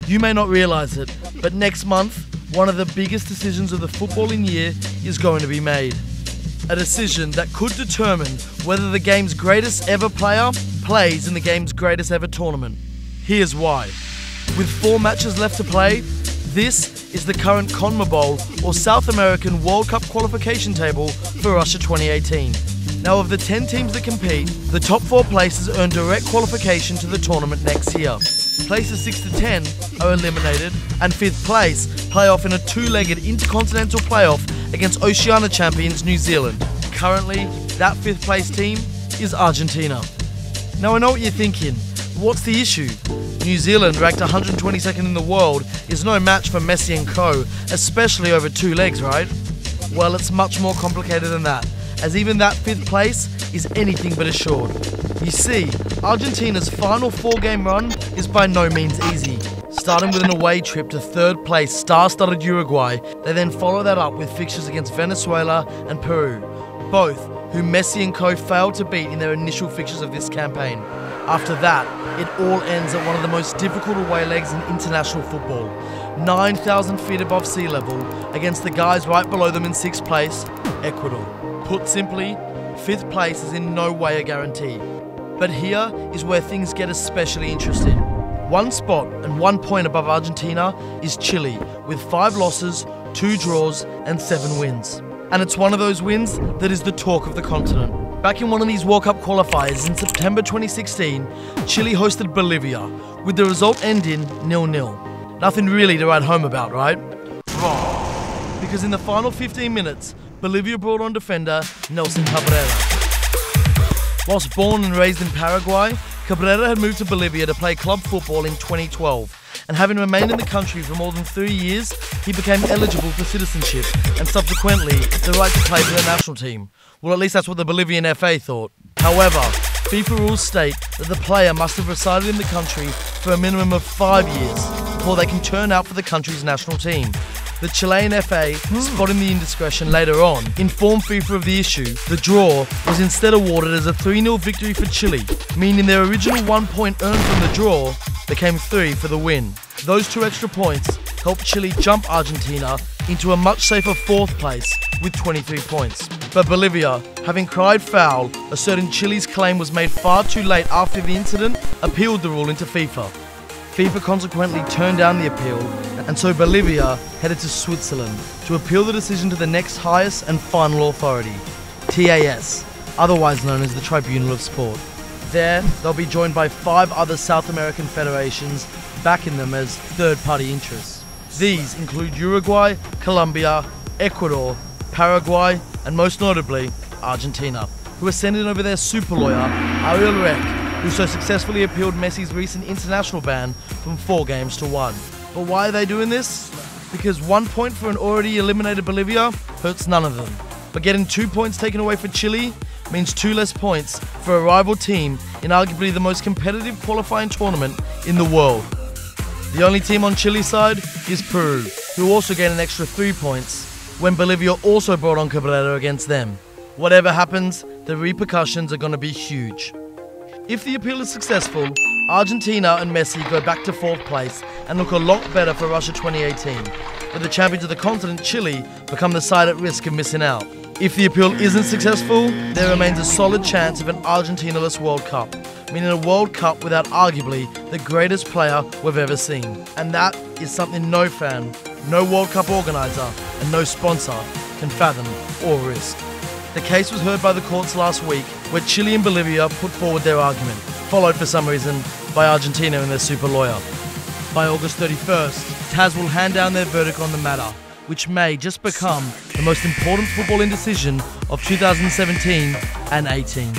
You may not realize it, but next month, one of the biggest decisions of the footballing year is going to be made. A decision that could determine whether the game's greatest ever player plays in the game's greatest ever tournament. Here's why. With 4 matches left to play, this is the current CONMEBOL or South American World Cup qualification table for Russia 2018. Now, of the 10 teams that compete, the top 4 places earn direct qualification to the tournament next year. Places 6 to 10 are eliminated, and 5th place play off in a 2-legged intercontinental playoff against Oceania champions New Zealand. Currently, that 5th place team is Argentina. Now, I know what you're thinking. What's the issue? New Zealand, ranked 122nd in the world, is no match for Messi and co, especially over 2 legs, right? Well, it's much more complicated than that, as even that 5th place is anything but assured. You see, Argentina's final 4-game run is by no means easy. Starting with an away trip to 3rd place star-studded Uruguay, they then follow that up with fixtures against Venezuela and Peru, both who Messi and co failed to beat in their initial fixtures of this campaign. After that, it all ends at one of the most difficult away legs in international football, 9,000 feet above sea level, against the guys right below them in 6th place, Ecuador. Put simply, 5th place is in no way a guarantee. But here is where things get especially interesting. 1 spot and 1 point above Argentina is Chile, with 5 losses, 2 draws and 7 wins. And it's one of those wins that is the talk of the continent. Back in one of these World Cup qualifiers in September 2016, Chile hosted Bolivia, with the result ending 0-0. Nothing really to write home about, right? Wrong. Because in the final 15 minutes, Bolivia brought on defender Nelson Cabrera. Whilst born and raised in Paraguay, Cabrera had moved to Bolivia to play club football in 2012, and having remained in the country for more than 3 years, he became eligible for citizenship and subsequently the right to play for the national team. Well, at least that's what the Bolivian FA thought. However, FIFA rules state that the player must have resided in the country for a minimum of 5 years before they can turn out for the country's national team. The Chilean FA, spotting the indiscretion later on, informed FIFA of the issue. The draw was instead awarded as a 3-0 victory for Chile, meaning their original 1 point earned from the draw became 3 for the win. Those 2 extra points helped Chile jump Argentina into a much safer 4th place with 23 points. But Bolivia, having cried foul, asserting Chile's claim was made far too late after the incident, appealed the ruling to FIFA. FIFA consequently turned down the appeal, and so Bolivia headed to Switzerland to appeal the decision to the next highest and final authority, TAS, otherwise known as the Tribunal of Sport. There, they'll be joined by 5 other South American federations backing them as third-party interests. These include Uruguay, Colombia, Ecuador, Paraguay, and most notably, Argentina, who are sending over their super lawyer, Ariel Rec, who so successfully appealed Messi's recent international ban from 4 games to 1. But why are they doing this? Because 1 point for an already eliminated Bolivia hurts none of them. But getting 2 points taken away for Chile means 2 less points for a rival team in arguably the most competitive qualifying tournament in the world. The only team on Chile's side is Peru, who also gain an extra 3 points when Bolivia also brought on Cabrera against them. Whatever happens, the repercussions are going to be huge. If the appeal is successful, Argentina and Messi go back to 4th place and look a lot better for Russia 2018, but the champions of the continent, Chile, become the side at risk of missing out. If the appeal isn't successful, there remains a solid chance of an Argentina-less World Cup, meaning a World Cup without arguably the greatest player we've ever seen. And that is something no fan, no World Cup organiser, and no sponsor can fathom or risk. The case was heard by the courts last week, where Chile and Bolivia put forward their argument, followed for some reason by Argentina and their super lawyer. By August 31st, TAS will hand down their verdict on the matter, which may just become the most important footballing decision of 2017 and 18.